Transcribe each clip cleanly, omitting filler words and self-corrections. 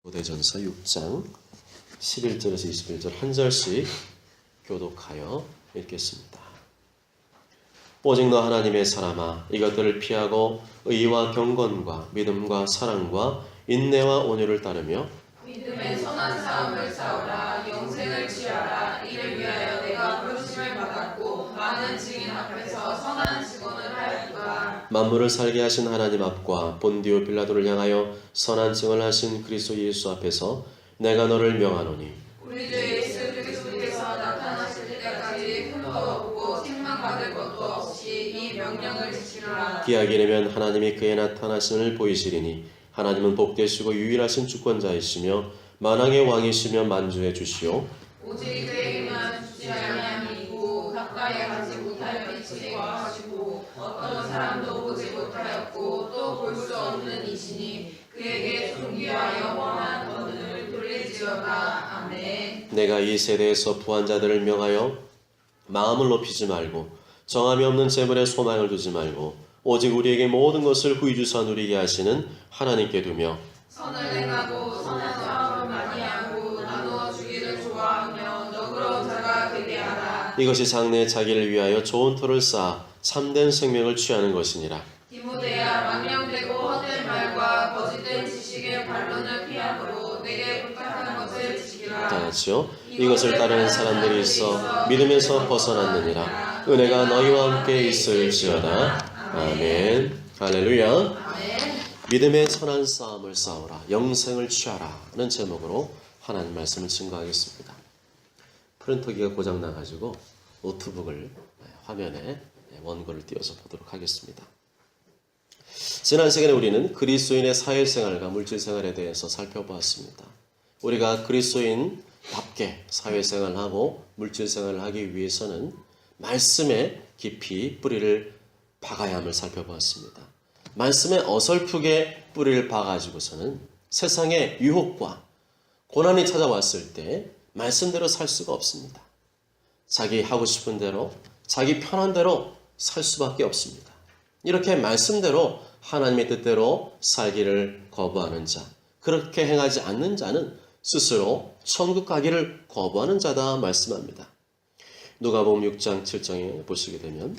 고대전서 6장 11절에서 21절 한 절씩 교독하여 읽겠습니다. 오직 너 하나님의 사람아, 이것들을 피하고 의와 경건과 믿음과 사랑과 인내와 온유를 따르며 믿음의 선한 싸움을 싸우라. 영생을 취하라. 이를 위하여 내가 부르심을 받았고 많은 증인 앞에서 선한 증언을 하였다. 만물을 살게 하신 하나님 앞과 본디오 빌라도를 향하여 선한 증언을 하신 그리스도 예수 앞에서 내가 너를 명하노니 우리 주 예수 그리스도께서 나타나실 때까지 흠도 없고 책망 받을 것도 없이 이 명령을 지키라. 기약이라면 하나님이 그의 나타나심을 보이시리니 하나님은 복되시고 유일하신 주권자이시며 만왕의 왕이시며 만주의 주시오. 오직 그에게만 주지 아니함이고 가까이 가지 못할 빛이 거하시고 어떤 사람도 보지 못하였고 또 볼 수 없는 이시니 그에게 존귀와 영원한 권능을 돌릴지어다. 아멘. 내가 이 세대에서 부한 자들을 명하여 마음을 높이지 말고 정함이 없는 재물에 소망을 두지 말고 오직 우리에게 모든 것을 후이주사 누리게 하시는 하나님께 두며 선을 행하고 선한 싸움을 많이 하고 나누어 주기를 좋아하며 너그러운 자가 되게 하라. 이것이 장래에 자기를 위하여 좋은 터를 쌓아 참된 생명을 취하는 것이니라. 디모데야, 망령되고 헛된 말과 거짓된 지식의 반론을 피함으로 내게 부탁하는 것을 지키라. 다 같이요. 이것을 따르는 사람들이 있어 믿음에서 벗어났느니라. 은혜가 너희와 함께 있을지어다. 아멘. 할렐루야. 아멘. 믿음의 선한 싸움을 싸우라. 영생을 취하라는 제목으로 하나님 말씀을 증거하겠습니다. 프린터기가 고장 나가지고 노트북을 화면에 원고를 띄워서 보도록 하겠습니다. 지난 시간에 우리는 그리스도인의 사회생활과 물질생활에 대해서 살펴보았습니다. 우리가 그리스도인답게 사회생활하고 물질생활을 하기 위해서는 말씀에 깊이 뿌리를 박아야 함을 살펴보았습니다. 말씀에 어설프게 뿌리를 박아가지고서는 세상의 유혹과 고난이 찾아왔을 때 말씀대로 살 수가 없습니다. 자기 하고 싶은 대로 자기 편한 대로 살 수밖에 없습니다. 이렇게 말씀대로 하나님의 뜻대로 살기를 거부하는 자, 그렇게 행하지 않는 자는 스스로 천국 가기를 거부하는 자다 말씀합니다. 누가복음 6장 7장에 보시게 되면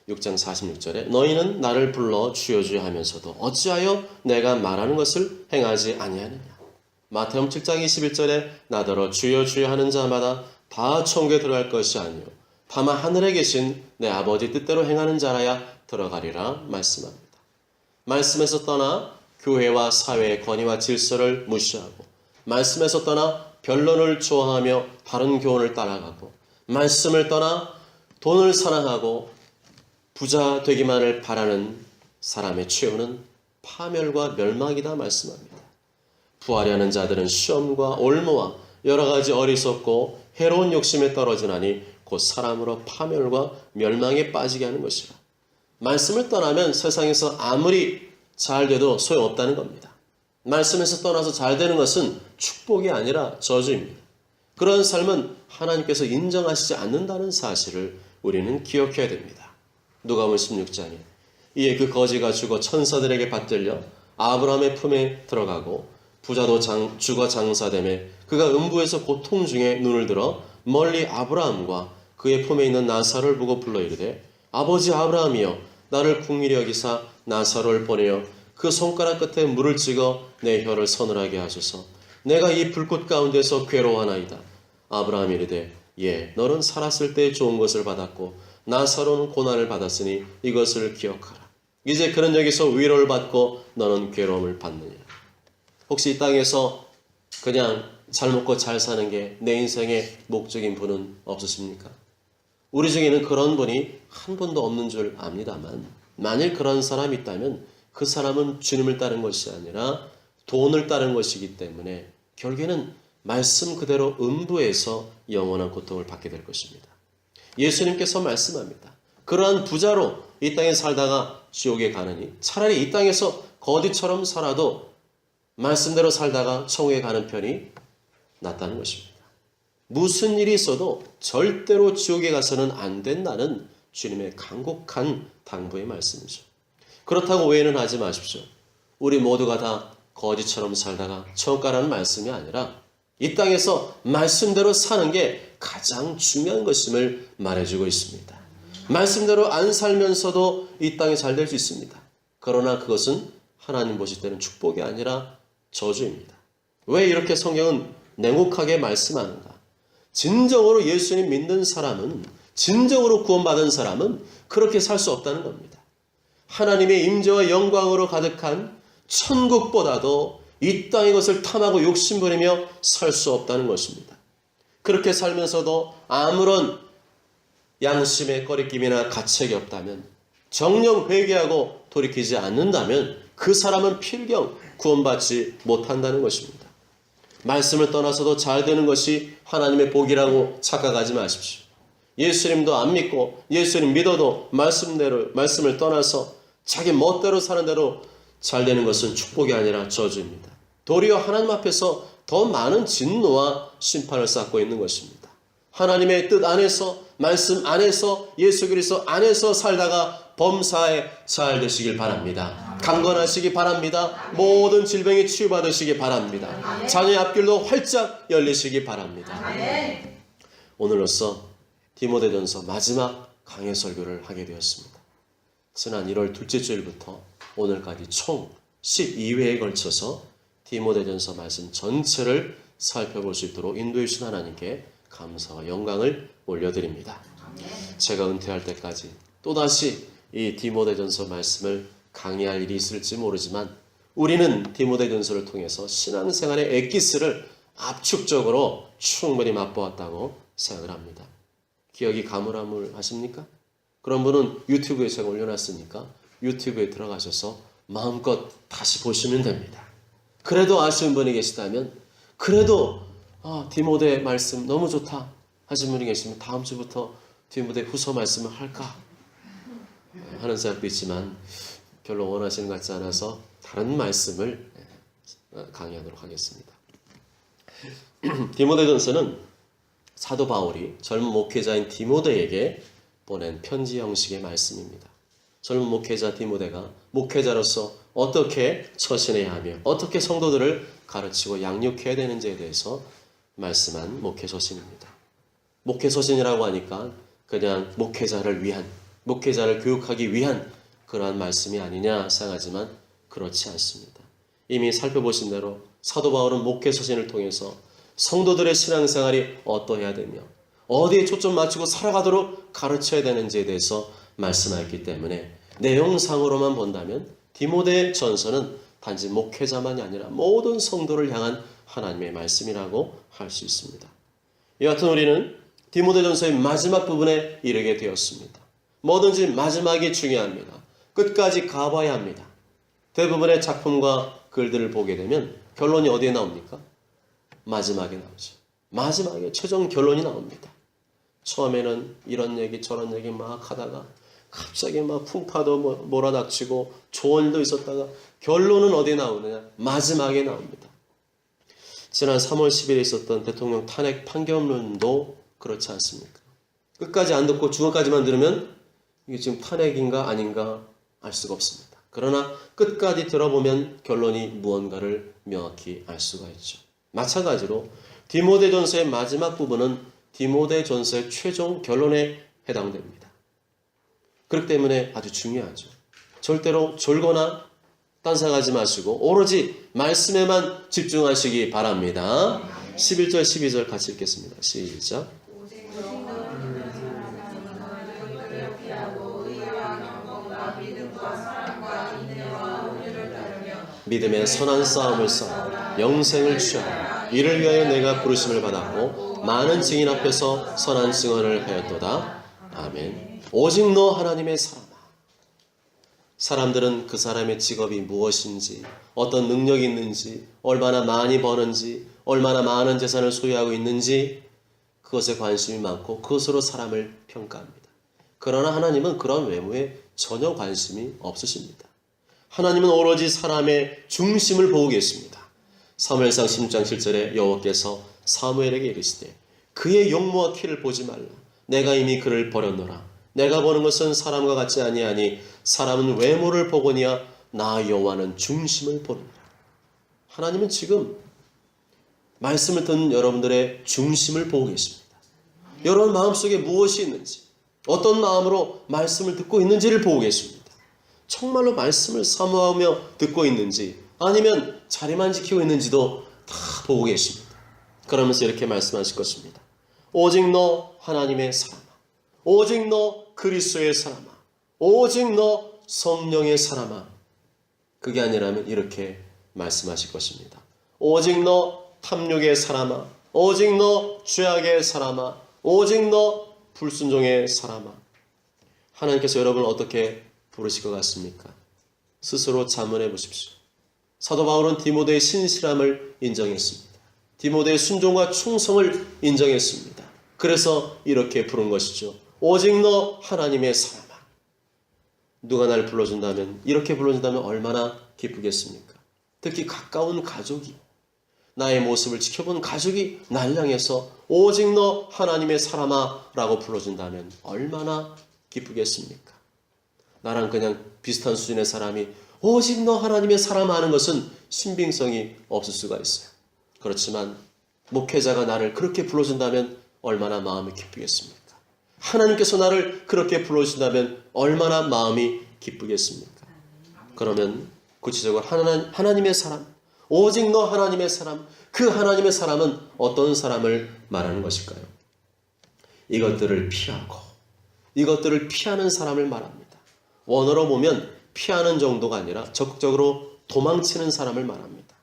6장 46절에 너희는 나를 불러 주여 주여 하면서도 어찌하여 내가 말하는 것을 행하지 아니하느냐. 마태복음 7장 21절에 나더러 주여 주여 하는 자마다 다 천국에 들어갈 것이 아니요 다만 하늘에 계신 내 아버지 뜻대로 행하는 자라야 들어가리라 말씀합니다. 말씀에서 떠나 교회와 사회의 권위와 질서를 무시하고 말씀에서 떠나 변론을 좋아하며 다른 교훈을 따라가고 말씀을 떠나 돈을 사랑하고 부자 되기만을 바라는 사람의 최후는 파멸과 멸망이다 말씀합니다. 부하려는 자들은 시험과 올무와 여러 가지 어리석고 해로운 욕심에 떨어지나니 곧 사람으로 파멸과 멸망에 빠지게 하는 것이라. 말씀을 떠나면 세상에서 아무리 잘 돼도 소용없다는 겁니다. 말씀에서 떠나서 잘 되는 것은 축복이 아니라 저주입니다. 그런 삶은 하나님께서 인정하시지 않는다는 사실을 우리는 기억해야 됩니다. 누가복음 16장에 이에 그 거지가 죽어 천사들에게 받들려 아브라함의 품에 들어가고 부자도 죽어 장사되매 그가 음부에서 고통 중에 눈을 들어 멀리 아브라함과 그의 품에 있는 나사로를 보고 불러 이르되 아버지 아브라함이여 나를 긍휼히 여기사 나사로를 보내어 그 손가락 끝에 물을 찍어 내 혀를 서늘하게 하소서. 내가 이 불꽃 가운데서 괴로워하나이다. 아브라함이 이르되 예 너는 살았을 때 좋은 것을 받았고 나사로는 고난을 받았으니 이것을 기억하라. 이제 그는 여기서 위로를 받고 너는 괴로움을 받느니라. 혹시 이 땅에서 그냥 잘 먹고 잘 사는 게 내 인생의 목적인 분은 없으십니까? 우리 중에는 그런 분이 한 분도 없는 줄 압니다만 만일 그런 사람이 있다면 그 사람은 주님을 따른 것이 아니라 돈을 따른 것이기 때문에 결국에는 말씀 그대로 음부에서 영원한 고통을 받게 될 것입니다. 예수님께서 말씀합니다. 그러한 부자로 이 땅에 살다가 지옥에 가느니 차라리 이 땅에서 거지처럼 살아도 말씀대로 살다가 천국에 가는 편이 낫다는 것입니다. 무슨 일이 있어도 절대로 지옥에 가서는 안 된다는 주님의 간곡한 당부의 말씀이죠. 그렇다고 오해는 하지 마십시오. 우리 모두가 다 거지처럼 살다가 천가라는 말씀이 아니라 이 땅에서 말씀대로 사는 게 가장 중요한 것임을 말해주고 있습니다. 말씀대로 안 살면서도 이 땅이 잘 될 수 있습니다. 그러나 그것은 하나님 보실 때는 축복이 아니라 저주입니다. 왜 이렇게 성경은 냉혹하게 말씀하는가? 진정으로 예수님 믿는 사람은, 진정으로 구원받은 사람은 그렇게 살 수 없다는 겁니다. 하나님의 임재와 영광으로 가득한 천국보다도 이 땅의 것을 탐하고 욕심부리며 살 수 없다는 것입니다. 그렇게 살면서도 아무런 양심의 꺼리낌이나 가책이 없다면, 정령 회개하고 돌이키지 않는다면 그 사람은 필경 구원받지 못한다는 것입니다. 말씀을 떠나서도 잘 되는 것이 하나님의 복이라고 착각하지 마십시오. 예수님도 안 믿고 예수님 믿어도 말씀을 떠나서 자기 멋대로 사는 대로 잘 되는 것은 축복이 아니라 저주입니다. 도리어 하나님 앞에서 더 많은 진노와 심판을 쌓고 있는 것입니다. 하나님의 뜻 안에서, 말씀 안에서, 예수 그리스도 안에서 살다가 범사에 잘 되시길 바랍니다. 강건하시기 바랍니다. 모든 질병이 치유받으시기 바랍니다. 자녀의 앞길도 활짝 열리시기 바랍니다. 오늘로써 디모데전서 마지막 강해 설교를 하게 되었습니다. 지난 1월 둘째 주일부터 오늘까지 총 12회에 걸쳐서 디모데전서 말씀 전체를 살펴볼 수 있도록 인도해 주신 하나님께 감사와 영광을 올려드립니다. 제가 은퇴할 때까지 또다시 이 디모데전서 말씀을 강의할 일이 있을지 모르지만 우리는 디모데전서를 통해서 신앙생활의 엑기스를 압축적으로 충분히 맛보았다고 생각을 합니다. 기억이 가물가물하십니까? 그런 분은 유튜브에 제가 올려놨으니까 유튜브에 들어가셔서 마음껏 다시 보시면 됩니다. 그래도 아쉬운 분이 계시다면, 그래도 디모데 말씀 너무 좋다 하신 분이 계시면 다음 주부터 디모데 후서 말씀을 할까 하는 생각도 있지만 별로 원하시는 것 같지 않아서 다른 말씀을 강의하도록 하겠습니다. 디모데전서는 사도 바울이 젊은 목회자인 디모데에게 보낸 편지 형식의 말씀입니다. 젊은 목회자 디모데가 목회자로서 어떻게 처신해야 하며 어떻게 성도들을 가르치고 양육해야 되는지에 대해서 말씀한 목회서신입니다. 목회서신이라고 하니까 그냥 목회자를 위한, 목회자를 교육하기 위한 그러한 말씀이 아니냐 생각하지만 그렇지 않습니다. 이미 살펴보신 대로 사도 바울은 목회서신을 통해서 성도들의 신앙생활이 어떠해야 되며 어디에 초점 맞추고 살아가도록 가르쳐야 되는지에 대해서 말씀하였기 때문에 내용상으로만 본다면 디모데 전서는 단지 목회자만이 아니라 모든 성도를 향한 하나님의 말씀이라고 할 수 있습니다. 여하튼 우리는 디모데 전서의 마지막 부분에 이르게 되었습니다. 뭐든지 마지막이 중요합니다. 끝까지 가봐야 합니다. 대부분의 작품과 글들을 보게 되면 결론이 어디에 나옵니까? 마지막에 나오죠. 마지막에 최종 결론이 나옵니다. 처음에는 이런 얘기 저런 얘기 막 하다가 갑자기 막 풍파도 몰아닥치고 좋은 일도 있었다가 결론은 어디에 나오느냐? 마지막에 나옵니다. 지난 3월 10일에 있었던 대통령 탄핵 판결문도 그렇지 않습니까? 끝까지 안 듣고 중간까지만 들으면 이게 지금 탄핵인가 아닌가 알 수가 없습니다. 그러나 끝까지 들어보면 결론이 무언가를 명확히 알 수가 있죠. 마찬가지로 디모데전서의 마지막 부분은 디모데전서의 최종 결론에 해당됩니다. 그렇기 때문에 아주 중요하죠. 절대로 졸거나 딴 생각하지 마시고 오로지 말씀에만 집중하시기 바랍니다. 11절 12절 같이 읽겠습니다. 시작. 믿음의 선한 싸움을 싸워 영생을 취하라. 이를 위하여 내가 부르심을 받았고 많은 증인 앞에서 선한 증언을 하였도다. 아멘. 오직 너 하나님의 사람아. 사람들은 그 사람의 직업이 무엇인지, 어떤 능력이 있는지, 얼마나 많이 버는지, 얼마나 많은 재산을 소유하고 있는지 그것에 관심이 많고 그것으로 사람을 평가합니다. 그러나 하나님은 그런 외모에 전혀 관심이 없으십니다. 하나님은 오로지 사람의 중심을 보고 계십니다. 사무엘상 16장 7절에 여호와께서 사무엘에게 이르시되 그의 용모와 키를 보지 말라. 내가 이미 그를 버렸노라. 내가 보는 것은 사람과 같지 아니하니 사람은 외모를 보거니와 나 여호와는 중심을 보느니라. 하나님은 지금 말씀을 듣는 여러분들의 중심을 보고 계십니다. 여러분 마음속에 무엇이 있는지, 어떤 마음으로 말씀을 듣고 있는지를 보고 계십니다. 정말로 말씀을 사모하며 듣고 있는지, 아니면 자리만 지키고 있는지도 다 보고 계십니다. 그러면서 이렇게 말씀하실 것입니다. 오직 너 하나님의 사람아, 오직 너 그리스도의 사람아, 오직 너 성령의 사람아. 그게 아니라면 이렇게 말씀하실 것입니다. 오직 너 탐욕의 사람아, 오직 너 죄악의 사람아, 오직 너 불순종의 사람아. 하나님께서 여러분을 어떻게 부르실 것 같습니까? 스스로 자문해 보십시오. 사도 바울은 디모데의 신실함을 인정했습니다. 디모데의 순종과 충성을 인정했습니다. 그래서 이렇게 부른 것이죠. 오직 너 하나님의 사람아. 누가 날 불러준다면, 이렇게 불러준다면 얼마나 기쁘겠습니까? 특히 가까운 가족이, 나의 모습을 지켜본 가족이 날 향해서 오직 너 하나님의 사람아 라고 불러준다면 얼마나 기쁘겠습니까? 나랑 그냥 비슷한 수준의 사람이 오직 너 하나님의 사람아 하는 것은 신빙성이 없을 수가 있어요. 그렇지만 목회자가 나를 그렇게 불러준다면 얼마나 마음이 기쁘겠습니까? 하나님께서 나를 그렇게 불러주신다면 얼마나 마음이 기쁘겠습니까? 그러면 구체적으로 하나님의 사람, 오직 너 하나님의 사람, 그 하나님의 사람은 어떤 사람을 말하는 것일까요? 이것들을 피하고, 이것들을 피하는 사람을 말합니다. 원어로 보면 피하는 정도가 아니라 적극적으로 도망치는 사람을 말합니다.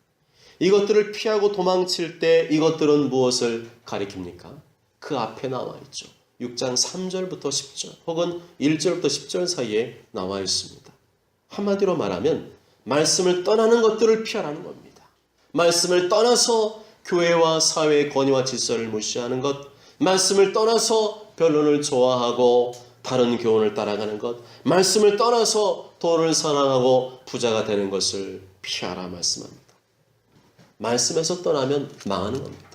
이것들을 피하고 도망칠 때 이것들은 무엇을 가리킵니까? 그 앞에 나와 있죠. 6장 3절부터 10절 혹은 1절부터 10절 사이에 나와 있습니다. 한마디로 말하면 말씀을 떠나는 것들을 피하라는 겁니다. 말씀을 떠나서 교회와 사회의 권위와 질서를 무시하는 것, 말씀을 떠나서 변론을 좋아하고 다른 교훈을 따라가는 것, 말씀을 떠나서 돈을 사랑하고 부자가 되는 것을 피하라 말씀합니다. 말씀에서 떠나면 망하는 겁니다.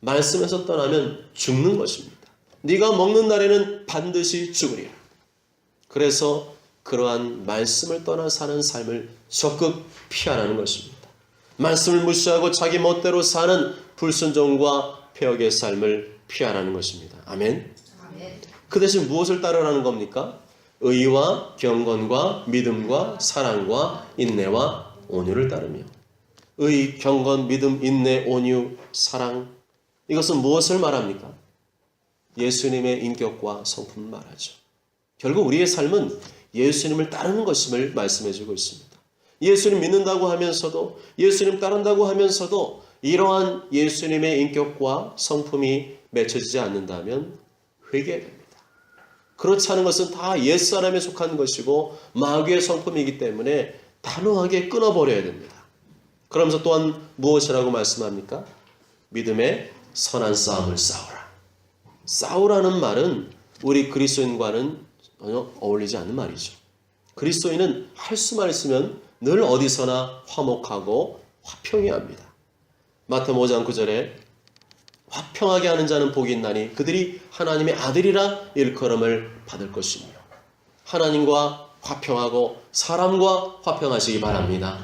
말씀에서 떠나면 죽는 것입니다. 네가 먹는 날에는 반드시 죽으리라. 그래서 그러한 말씀을 떠나 사는 삶을 적극 피하라는 것입니다. 말씀을 무시하고 자기 멋대로 사는 불순종과 폐역의 삶을 피하라는 것입니다. 아멘. 그 대신 무엇을 따르라는 겁니까? 의와 경건과 믿음과 사랑과 인내와 온유를 따르며. 의, 경건, 믿음, 인내, 온유, 사랑, 이것은 무엇을 말합니까? 예수님의 인격과 성품을 말하죠. 결국 우리의 삶은 예수님을 따르는 것임을 말씀해주고 있습니다. 예수님 믿는다고 하면서도, 예수님 따른다고 하면서도 이러한 예수님의 인격과 성품이 맺혀지지 않는다면 회개해야 됩니다. 그렇지 않은 것은 다 옛사람에 속한 것이고 마귀의 성품이기 때문에 단호하게 끊어버려야 됩니다. 그러면서 또한 무엇이라고 말씀합니까? 믿음의 선한 싸움을 싸우라. 싸우라는 말은 우리 그리스도인과는 전혀 어울리지 않는 말이죠. 그리스도인은 할 수만 있으면 늘 어디서나 화목하고 화평해야 합니다. 마태복음 5장 9절에 화평하게 하는 자는 복이 있나니 그들이 하나님의 아들이라 일컬음을 받을 것이며. 하나님과 화평하고 사람과 화평하시기 바랍니다.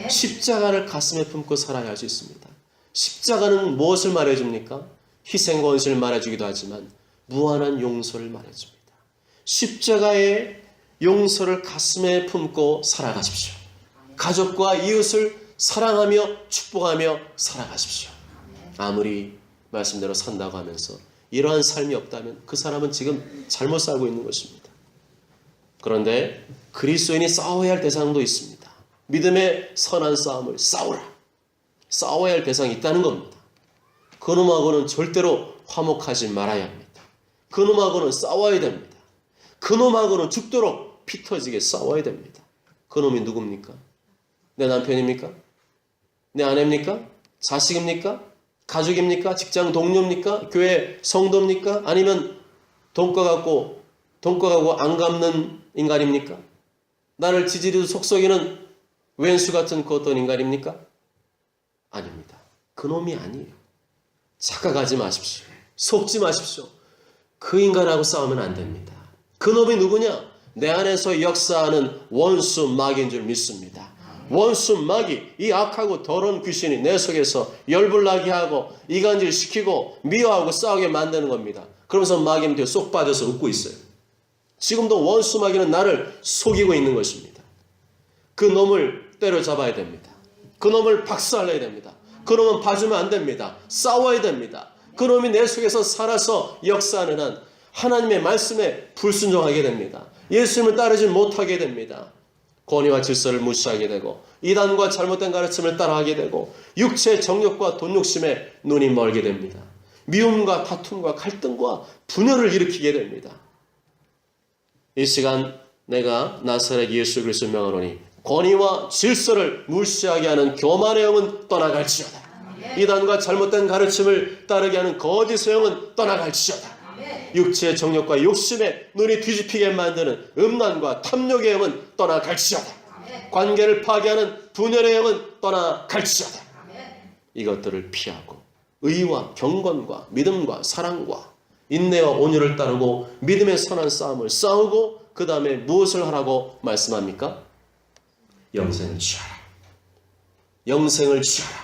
십자가를 가슴에 품고 살아야 할 수 있습니다. 십자가는 무엇을 말해줍니까? 희생과 헌신을 말해주기도 하지만 무한한 용서를 말해줍니다. 십자가의 용서를 가슴에 품고 살아가십시오. 가족과 이웃을 사랑하며 축복하며 살아가십시오. 아무리 말씀대로 산다고 하면서 이러한 삶이 없다면 그 사람은 지금 잘못 살고 있는 것입니다. 그런데 그리스도인이 싸워야 할 대상도 있습니다. 믿음의 선한 싸움을 싸우라. 싸워야 할 대상이 있다는 겁니다. 그놈하고는 절대로 화목하지 말아야 합니다. 그놈하고는 싸워야 됩니다. 그놈하고는 죽도록 피 터지게 싸워야 됩니다. 그놈이 누굽니까? 내 남편입니까? 내 아내입니까? 자식입니까? 가족입니까? 직장 동료입니까? 교회 성도입니까? 아니면 돈과 갖고 안 갚는 인간입니까? 나를 지지리도 속썩이는 왼수 같은 그 어떤 인간입니까? 아닙니다. 그놈이 아니에요. 착각하지 마십시오. 속지 마십시오. 그 인간하고 싸우면 안 됩니다. 그놈이 누구냐? 내 안에서 역사하는 원수 마귀인 줄 믿습니다. 원수 마귀, 이 악하고 더러운 귀신이 내 속에서 열불나게 하고 이간질시키고 미워하고 싸우게 만드는 겁니다. 그러면서 마귀는 뒤에 쏙 빠져서 웃고 있어요. 지금도 원수 마귀는 나를 속이고 있는 것입니다. 그 놈을 때려잡아야 됩니다. 그 놈을 박살내야 됩니다. 그 놈은 봐주면 안 됩니다. 싸워야 됩니다. 그 놈이 내 속에서 살아서 역사하는 한 하나님의 말씀에 불순종하게 됩니다. 예수님을 따르지 못하게 됩니다. 권위와 질서를 무시하게 되고 이단과 잘못된 가르침을 따라하게 되고 육체의 정욕과 돈 욕심에 눈이 멀게 됩니다. 미움과 다툼과 갈등과 분열을 일으키게 됩니다. 이 시간 내가 나사렛 예수 그리스도 명하노니 권위와 질서를 무시하게 하는 교만의 영은 떠나갈지어다. 이단과 잘못된 가르침을 따르게 하는 거짓의 영은 떠나갈지어다. 육체의 정욕과 욕심에 눈이 뒤집히게 만드는 음란과 탐욕의 영은 떠나갈지어다. 관계를 파괴하는 분열의 영은 떠나갈지어다. 이것들을 피하고 의와 경건과 믿음과 사랑과 인내와 온유를 따르고 믿음의 선한 싸움을 싸우고 그 다음에 무엇을 하라고 말씀합니까? 영생을 취하라. 영생을 취하라.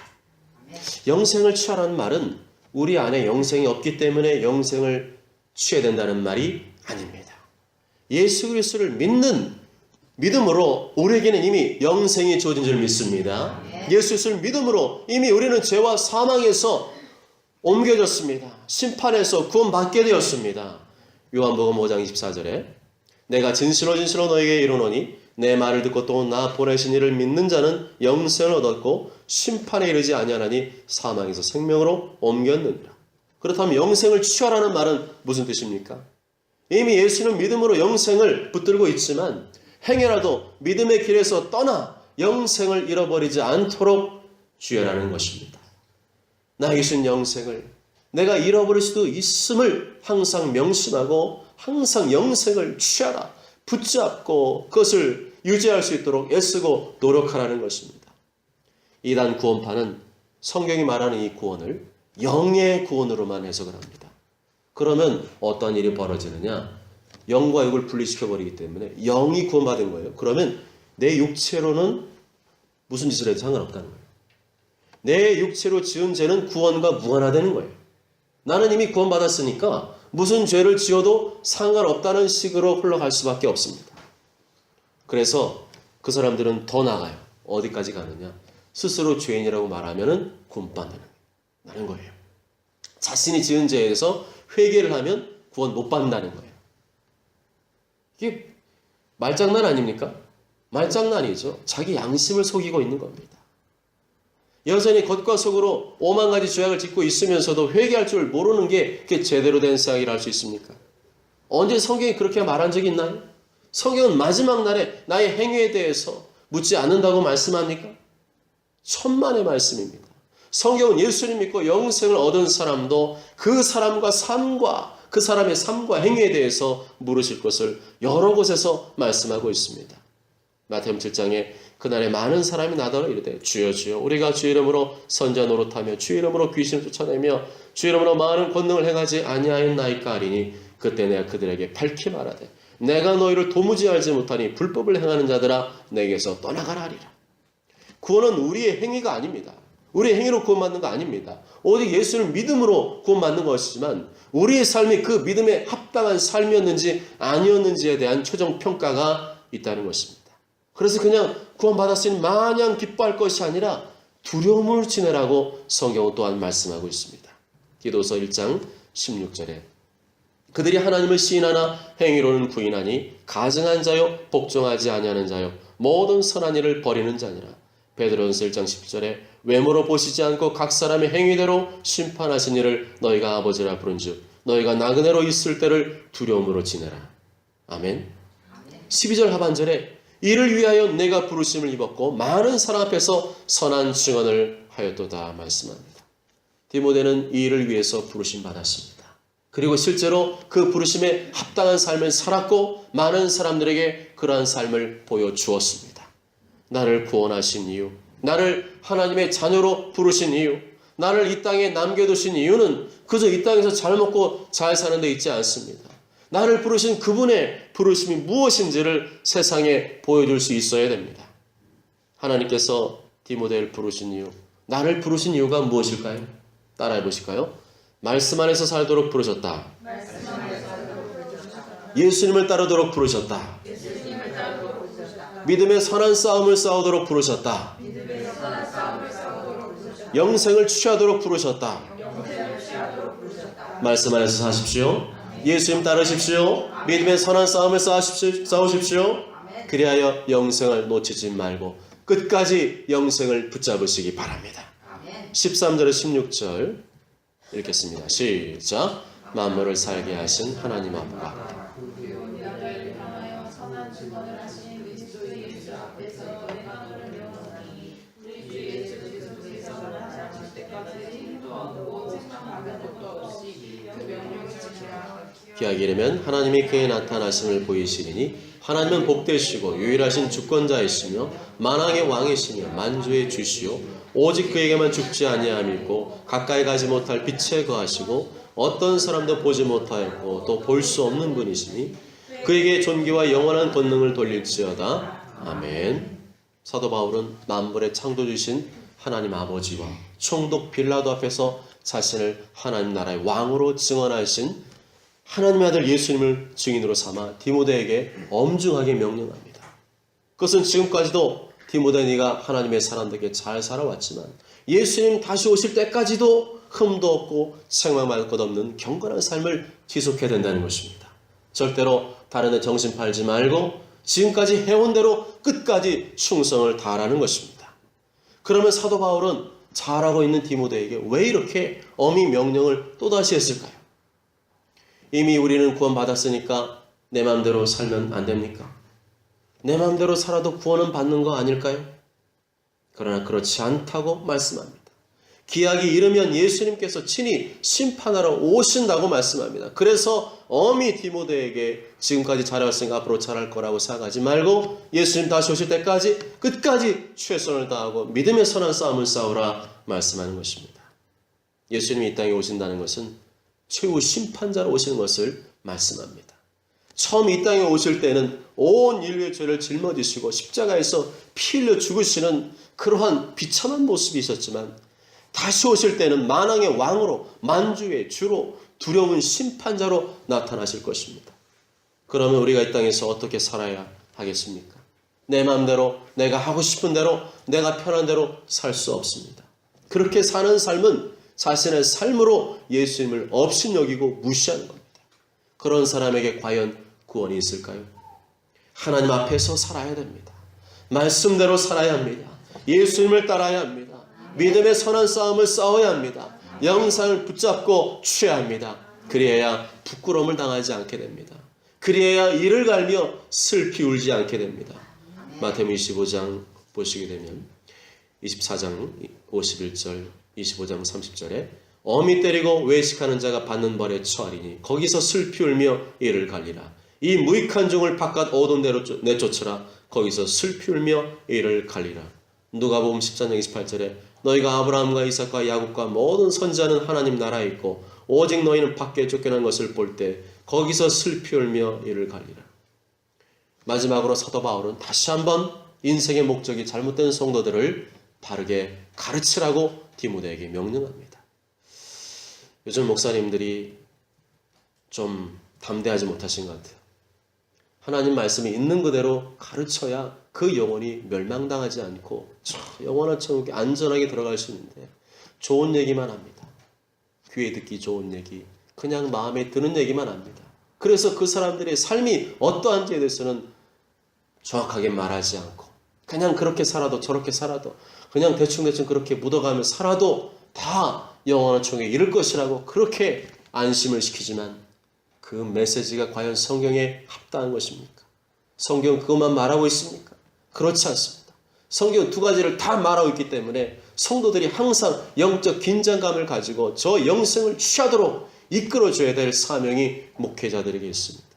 영생을 취하라는 말은 우리 안에 영생이 없기 때문에 영생을 취해야 된다는 말이 아닙니다. 예수 그리스도를 믿는 믿음으로 우리에게는 이미 영생이 주어진 줄 믿습니다. 예수 그리스도를 믿음으로 이미 우리는 죄와 사망에서 옮겨졌습니다. 심판에서 구원받게 되었습니다. 요한복음 5장 24절에 내가 진실로 너에게 이르노니 내 말을 듣고 또 나 보내신 이를 믿는 자는 영생을 얻었고 심판에 이르지 아니하나니 사망에서 생명으로 옮겼느니라. 그렇다면 영생을 취하라는 말은 무슨 뜻입니까? 이미 예수는 믿음으로 영생을 붙들고 있지만 행여라도 믿음의 길에서 떠나 영생을 잃어버리지 않도록 주의하라는 것입니다. 나에게 주신 영생을 내가 잃어버릴 수도 있음을 항상 명심하고 항상 영생을 취하라. 붙잡고 그것을 유지할 수 있도록 애쓰고 노력하라는 것입니다. 이단 구원파는 성경이 말하는 이 구원을 영의 구원으로만 해석을 합니다. 그러면 어떤 일이 벌어지느냐? 영과 육을 분리시켜버리기 때문에 영이 구원받은 거예요. 그러면 내 육체로는 무슨 짓을 해도 상관없다는 거예요. 내 육체로 지은 죄는 구원과 무관하다는 거예요. 나는 이미 구원받았으니까 무슨 죄를 지어도 상관없다는 식으로 흘러갈 수밖에 없습니다. 그래서 그 사람들은 더 나아가요. 어디까지 가느냐? 스스로 죄인이라고 말하면 구원받는 거예요. 자신이 지은 죄에 대해서 회개를 하면 구원 못 받는다는 거예요. 이게 말장난 아닙니까? 말장난이죠. 자기 양심을 속이고 있는 겁니다. 여전히 겉과 속으로 5만 가지 죄악을 짓고 있으면서도 회개할 줄 모르는 게 그게 제대로 된 생각이라 할 수 있습니까? 언제 성경이 그렇게 말한 적이 있나요? 성경은 마지막 날에 나의 행위에 대해서 묻지 않는다고 말씀합니까? 천만의 말씀입니다. 성경은 예수님 믿고 영생을 얻은 사람도 그 사람과 삶과 그 사람의 삶과 행위에 대해서 물으실 것을 여러 곳에서 말씀하고 있습니다. 마태복음 7장에 그날에 많은 사람이 나더러 이르되 주여 주여 우리가 주 이름으로 선자 노릇하며 주 이름으로 귀신을 쫓아내며 주 이름으로 많은 권능을 행하지 아니하였나이까 하리니 그때 내가 그들에게 밝히 말하되 내가 너희를 도무지 알지 못하니 불법을 행하는 자들아 내게서 떠나가라 하리라. 구원은 우리의 행위가 아닙니다. 우리의 행위로 구원받는 거 아닙니다. 오직 예수를 믿음으로 구원받는 것이지만 우리의 삶이 그 믿음에 합당한 삶이었는지 아니었는지에 대한 최종 평가가 있다는 것입니다. 그래서 그냥 구원받았으니 마냥 기뻐할 것이 아니라 두려움을 지내라고 성경은 또한 말씀하고 있습니다. 디도서 1장 16절에 그들이 하나님을 시인하나 행위로는 부인하니 가증한 자요 복종하지 아니하는 자요 모든 선한 일을 버리는 자니라. 베드로전서 1장 10절에 외모로 보시지 않고 각 사람의 행위대로 심판하신 이를 너희가 아버지라 부른즉 너희가 나그네로 있을 때를 두려움으로 지내라. 아멘. 12절 하반절에 이를 위하여 내가 부르심을 입었고 많은 사람 앞에서 선한 증언을 하였도다 말씀합니다. 디모데는 이 일을 위해서 부르심 받았습니다. 그리고 실제로 그 부르심에 합당한 삶을 살았고 많은 사람들에게 그러한 삶을 보여주었습니다. 나를 구원하신 이유, 나를 하나님의 자녀로 부르신 이유, 나를 이 땅에 남겨두신 이유는 그저 이 땅에서 잘 먹고 잘 사는 데 있지 않습니다. 나를 부르신 그분의 부르심이 무엇인지를 세상에 보여줄 수 있어야 됩니다. 하나님께서 디모데를 부르신 이유, 나를 부르신 이유가 무엇일까요? 따라해 보실까요? 말씀 안에서 살도록 부르셨다. 예수님을 따르도록 부르셨다. 믿음의 선한 싸움을 싸우도록 부르셨다. 영생을 취하도록 부르셨다. 말씀 안에서 사십시오. 예수님 따르십시오. 믿음의 선한 싸움을 싸우십시오. 그리하여 영생을 놓치지 말고 끝까지 영생을 붙잡으시기 바랍니다. 13절에 16절 읽겠습니다. 시작. 만물을 살게 하신 하나님 아버가 기하기 이르면 하나님이 그의 나타나심을 보이시리니 하나님은 복되시고 유일하신 주권자이시며 만왕의 왕이시며 만주의 주시오 오직 그에게만 죽지 아니함이고 가까이 가지 못할 빛에 거하시고 어떤 사람도 보지 못하였고 또 볼 수 없는 분이시니 그에게 존귀와 영원한 권능을 돌릴지어다. 아멘. 사도 바울은 만물의 창조주신 하나님 아버지와 총독 빌라도 앞에서 자신을 하나님 나라의 왕으로 증언하신 하나님의 아들 예수님을 증인으로 삼아 디모데에게 엄중하게 명령합니다. 그것은 지금까지도 디모데 네가 하나님의 사람들에게 잘 살아왔지만 예수님 다시 오실 때까지도 흠도 없고 생망할 것 없는 경건한 삶을 지속해야 된다는 것입니다. 절대로 다른 데 정신 팔지 말고 지금까지 해온 대로 끝까지 충성을 다하라는 것입니다. 그러면 사도 바울은 잘하고 있는 디모데에게 왜 이렇게 엄히 명령을 또다시 했을까요? 이미 우리는 구원받았으니까 내 마음대로 살면 안 됩니까? 내 마음대로 살아도 구원은 받는 거 아닐까요? 그러나 그렇지 않다고 말씀합니다. 기약이 이르면 예수님께서 친히 심판하러 오신다고 말씀합니다. 그래서 엄히 디모데에게 지금까지 잘해왔으니까 앞으로 잘할 거라고 생각하지 말고 예수님 다시 오실 때까지 끝까지 최선을 다하고 믿음의 선한 싸움을 싸우라 말씀하는 것입니다. 예수님이 이 땅에 오신다는 것은 최후 심판자로 오시는 것을 말씀합니다. 처음 이 땅에 오실 때는 온 인류의 죄를 짊어지시고 십자가에서 피 흘려 죽으시는 그러한 비참한 모습이 있었지만 다시 오실 때는 만왕의 왕으로 만주의 주로 두려운 심판자로 나타나실 것입니다. 그러면 우리가 이 땅에서 어떻게 살아야 하겠습니까? 내 마음대로 내가 하고 싶은 대로 내가 편한 대로 살 수 없습니다. 그렇게 사는 삶은 자신의 삶으로 예수님을 업신여기고 무시하는 겁니다. 그런 사람에게 과연 구원이 있을까요? 하나님 앞에서 살아야 됩니다. 말씀대로 살아야 합니다. 예수님을 따라야 합니다. 믿음의 선한 싸움을 싸워야 합니다. 영상을 붙잡고 취해야 합니다. 그리해야 부끄러움을 당하지 않게 됩니다. 그리해야 이를 갈며 슬피 울지 않게 됩니다. 마태복음 25장 보시게 되면 24장 51절 25장 30절에 어미 때리고 외식하는 자가 받는 벌에 처하리니 거기서 슬피 울며 이를 갈리라. 이 무익한 종을 바깥 어두운 데로 내쫓으라. 거기서 슬피 울며 이를 갈리라. 누가복음 14장 28절에 너희가 아브라함과 이삭과 야곱과 모든 선지자는 하나님 나라에 있고 오직 너희는 밖에 쫓겨난 것을 볼 때 거기서 슬피 울며 이를 갈리라. 마지막으로 사도 바울은 다시 한번 인생의 목적이 잘못된 성도들을 바르게 가르치라고 디모데에게 명령합니다. 요즘 목사님들이 좀 담대하지 못하신 것 같아요. 하나님 말씀이 있는 그대로 가르쳐야 그 영혼이 멸망당하지 않고 영원한 천국에 안전하게 들어갈 수 있는데 좋은 얘기만 합니다. 귀에 듣기 좋은 얘기, 그냥 마음에 드는 얘기만 합니다. 그래서 그 사람들의 삶이 어떠한지에 대해서는 정확하게 말하지 않고 그냥 그렇게 살아도 저렇게 살아도 그냥 대충대충 그렇게 묻어가며 살아도 다 영원한 천국에 이를 것이라고 그렇게 안심을 시키지만 그 메시지가 과연 성경에 합당한 것입니까? 성경은 그것만 말하고 있습니까? 그렇지 않습니다. 성경은 두 가지를 다 말하고 있기 때문에 성도들이 항상 영적 긴장감을 가지고 저 영생을 취하도록 이끌어줘야 될 사명이 목회자들에게 있습니다.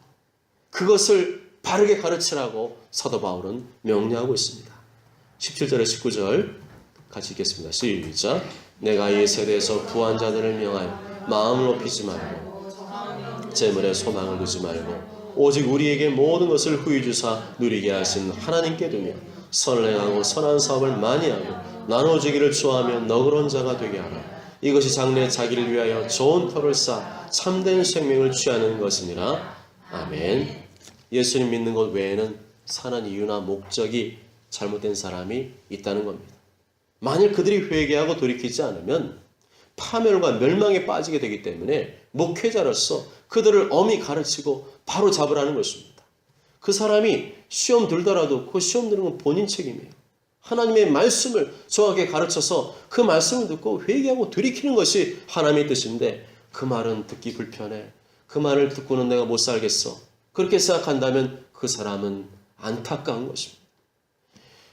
그것을 바르게 가르치라고 사도 바울은 명령하고 있습니다. 17절에 19절 같이 읽겠습니다. 시작. 내가 이 세대에서 부한 자들을 명하여 마음을 높이지 말고 재물에 소망을 두지 말고 오직 우리에게 모든 것을 후히 주사 누리게 하신 하나님께 두며 선을 행하고 선한 사업을 많이 하고 나눠주기를 좋아하며 너그러운 자가 되게 하라. 이것이 장래 자기를 위하여 좋은 터를 쌓아 참된 생명을 취하는 것이니라. 아멘. 예수님 믿는 것 외에는 사는 이유나 목적이 잘못된 사람이 있다는 겁니다. 만일 그들이 회개하고 돌이키지 않으면 파멸과 멸망에 빠지게 되기 때문에 목회자로서 그들을 엄히 가르치고 바로 잡으라는 것입니다. 그 사람이 시험 들더라도 그 시험 드는 건 본인 책임이에요. 하나님의 말씀을 정확하게 가르쳐서 그 말씀을 듣고 회개하고 돌이키는 것이 하나님의 뜻인데 그 말은 듣기 불편해. 그 말을 듣고는 내가 못 살겠어. 그렇게 생각한다면 그 사람은 안타까운 것입니다.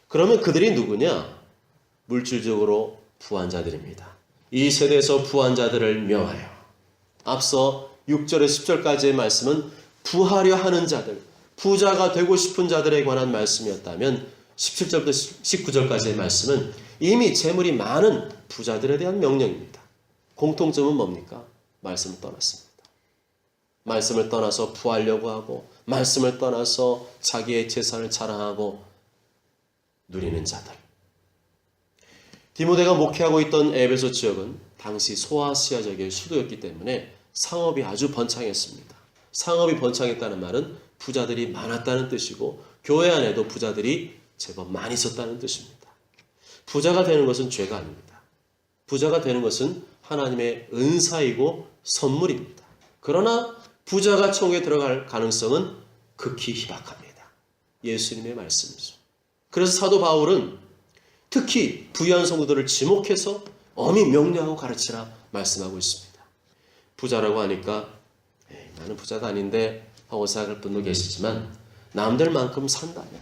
그러면 그들이 누구냐? 물질적으로 부한 자들입니다. 이 세대에서 부한 자들을 명하여 앞서 6절에서 10절까지의 말씀은 부하려 하는 자들, 부자가 되고 싶은 자들에 관한 말씀이었다면 17절부터 19절까지의 말씀은 이미 재물이 많은 부자들에 대한 명령입니다. 공통점은 뭡니까? 말씀을 떠났습니다. 말씀을 떠나서 부하려고 하고 말씀을 떠나서 자기의 재산을 자랑하고 누리는 자들. 디모데가 목회하고 있던 에베소 지역은 당시 소아시아 지역의 수도였기 때문에 상업이 아주 번창했습니다. 상업이 번창했다는 말은 부자들이 많았다는 뜻이고 교회 안에도 부자들이 제법 많이 있었다는 뜻입니다. 부자가 되는 것은 죄가 아닙니다. 부자가 되는 것은 하나님의 은사이고 선물입니다. 그러나 부자가 천국에 들어갈 가능성은 극히 희박합니다. 예수님의 말씀이죠. 그래서 사도 바울은 특히 부유한 성도들을 지목해서 엄히 명령하고 가르치라 말씀하고 있습니다. 부자라고 하니까 나는 부자가 아닌데 하고 생각할 분도 계시지만 남들만큼 산다면,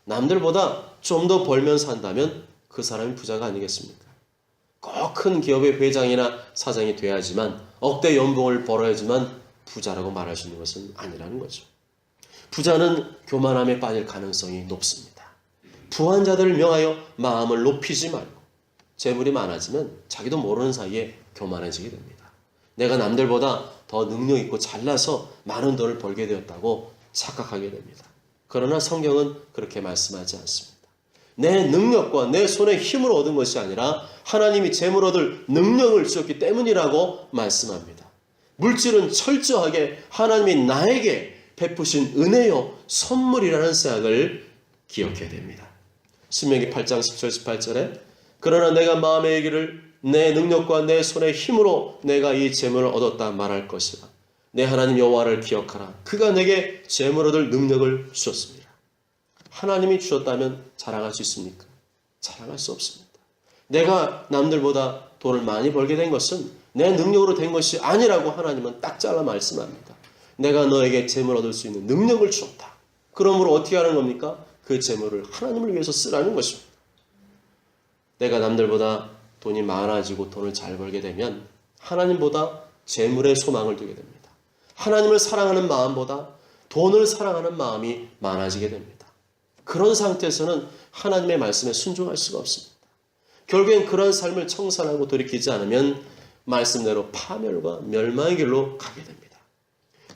남들보다 좀 더 벌면 산다면 그 사람이 부자가 아니겠습니까? 꼭 큰 기업의 회장이나 사장이 돼야지만 억대 연봉을 벌어야지만 부자라고 말할 수 있는 것은 아니라는 거죠. 부자는 교만함에 빠질 가능성이 높습니다. 부한 자들을 명하여 마음을 높이지 말고 재물이 많아지면 자기도 모르는 사이에 교만해지게 됩니다. 내가 남들보다 더 능력 있고 잘나서 많은 돈을 벌게 되었다고 착각하게 됩니다. 그러나 성경은 그렇게 말씀하지 않습니다. 내 능력과 내 손의 힘으로 얻은 것이 아니라 하나님이 재물 얻을 능력을 주셨기 때문이라고 말씀합니다. 물질은 철저하게 하나님이 나에게 베푸신 은혜요 선물이라는 생각을 기억해야 됩니다. 신명기 8장 10절 18절에 그러나 내가 마음에 이르기를 내 능력과 내 손의 힘으로 내가 이 재물을 얻었다 말할 것이라. 내 하나님 여호와를 기억하라. 그가 내게 재물 얻을 능력을 주셨습니다. 하나님이 주셨다면 자랑할 수 있습니까? 자랑할 수 없습니다. 내가 남들보다 돈을 많이 벌게 된 것은 내 능력으로 된 것이 아니라고 하나님은 딱 잘라 말씀합니다. 내가 너에게 재물 얻을 수 있는 능력을 주었다. 그러므로 어떻게 하는 겁니까? 그 재물을 하나님을 위해서 쓰라는 것입니다. 내가 남들보다 돈이 많아지고 돈을 잘 벌게 되면 하나님보다 재물에 소망을 두게 됩니다. 하나님을 사랑하는 마음보다 돈을 사랑하는 마음이 많아지게 됩니다. 그런 상태에서는 하나님의 말씀에 순종할 수가 없습니다. 결국엔 그런 삶을 청산하고 돌이키지 않으면 말씀대로 파멸과 멸망의 길로 가게 됩니다.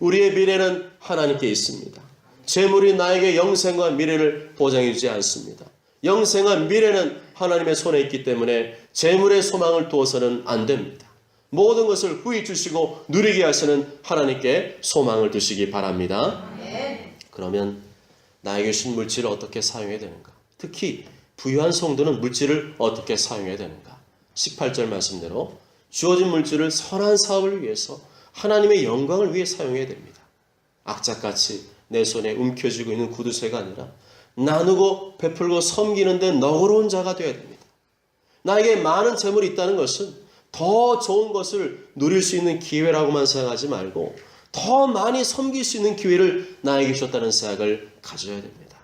우리의 미래는 하나님께 있습니다. 재물이 나에게 영생과 미래를 보장해 주지 않습니다. 영생과 미래는 하나님의 손에 있기 때문에 재물의 소망을 두어서는 안 됩니다. 모든 것을 후히 주시고 누리게 하시는 하나님께 소망을 두시기 바랍니다. 그러면 나에게 주신 물질을 어떻게 사용해야 되는가? 특히 부유한 성도는 물질을 어떻게 사용해야 되는가? 18절 말씀대로 주어진 물질을 선한 사업을 위해서 하나님의 영광을 위해 사용해야 됩니다. 악착같이 내 손에 움켜쥐고 있는 구두쇠가 아니라 나누고 베풀고 섬기는 데 너그러운 자가 되어야 됩니다. 나에게 많은 재물이 있다는 것은 더 좋은 것을 누릴 수 있는 기회라고만 생각하지 말고 더 많이 섬길 수 있는 기회를 나에게 주셨다는 생각을 가져야 됩니다.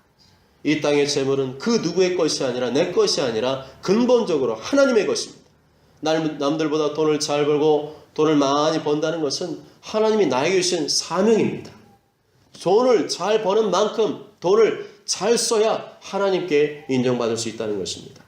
이 땅의 재물은 그 누구의 것이 아니라 내 것이 아니라 근본적으로 하나님의 것입니다. 남들보다 돈을 잘 벌고 돈을 많이 번다는 것은 하나님이 나에게 주신 사명입니다. 돈을 잘 버는 만큼 돈을 잘 써야 하나님께 인정받을 수 있다는 것입니다.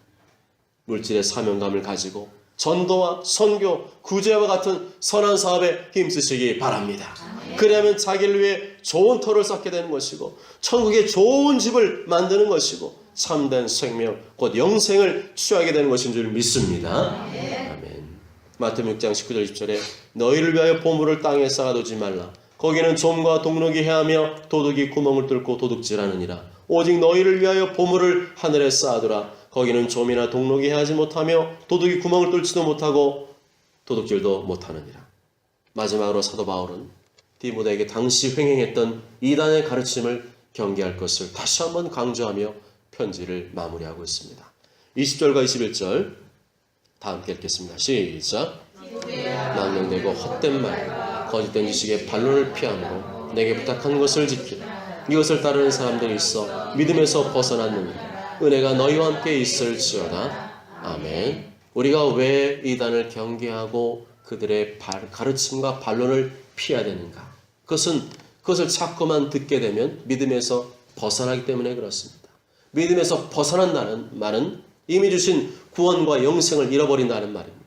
물질의 사명감을 가지고 전도와 선교, 구제와 같은 선한 사업에 힘쓰시기 바랍니다. 그래야만 자기를 위해 좋은 터를 쌓게 되는 것이고 천국에 좋은 집을 만드는 것이고 참된 생명, 곧 영생을 취하게 되는 것인 줄 믿습니다. 아멘. 마태복음 6장 19절 20절에 너희를 위하여 보물을 땅에 쌓아두지 말라. 거기는 좀과 동록이 해하며 도둑이 구멍을 뚫고 도둑질하느니라. 오직 너희를 위하여 보물을 하늘에 쌓아두라. 거기는 좀이나 동록이 해하지 못하며 도둑이 구멍을 뚫지도 못하고 도둑질도 못하느니라. 마지막으로 사도 바울은 디모데에게 당시 횡행했던 이단의 가르침을 경계할 것을 다시 한번 강조하며 편지를 마무리하고 있습니다. 20절과 21절 다 함께 읽겠습니다. 시작. 망령되고 헛된 말, 거짓된 지식의 반론을 피함으로 내게 부탁한 것을 지키라. 이것을 따르는 사람들이 있어 믿음에서 벗어났느니라. 은혜가 너희와 함께 있을지어다. 아멘. 우리가 왜 이단을 경계하고 그들의 가르침과 반론을 피해야 되는가? 그것을 자꾸만 듣게 되면 믿음에서 벗어나기 때문에 그렇습니다. 믿음에서 벗어난다는 말은 이미 주신 구원과 영생을 잃어버린다는 말입니다.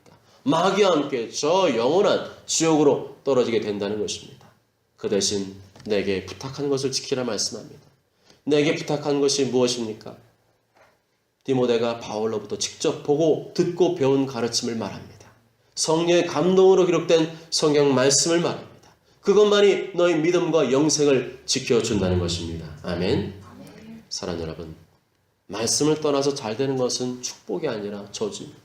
마귀와 함께 저 영원한 지옥으로 떨어지게 된다는 것입니다. 그 대신 내게 부탁한 것을 지키라 말씀합니다. 내게 부탁한 것이 무엇입니까? 디모데가 바울로부터 직접 보고 듣고 배운 가르침을 말합니다. 성령의 감동으로 기록된 성경 말씀을 말합니다. 그것만이 너희 믿음과 영생을 지켜준다는 것입니다. 아멘. 사랑하는 여러분, 말씀을 떠나서 잘 되는 것은 축복이 아니라 저주입니다.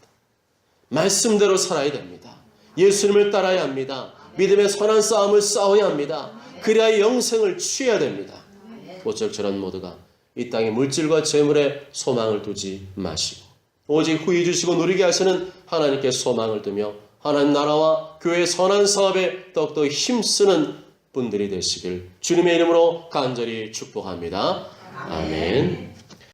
말씀대로 살아야 됩니다. 예수님을 따라야 합니다. 믿음의 선한 싸움을 싸워야 합니다. 그래야 영생을 취해야 됩니다. 모쪼록 모두가 이 땅의 물질과 재물에 소망을 두지 마시고 오직 후히 주시고 누리게 하시는 하나님께 소망을 두며 하나님 나라와 교회의 선한 사업에 더욱더 힘쓰는 분들이 되시길 주님의 이름으로 간절히 축복합니다. 아멘.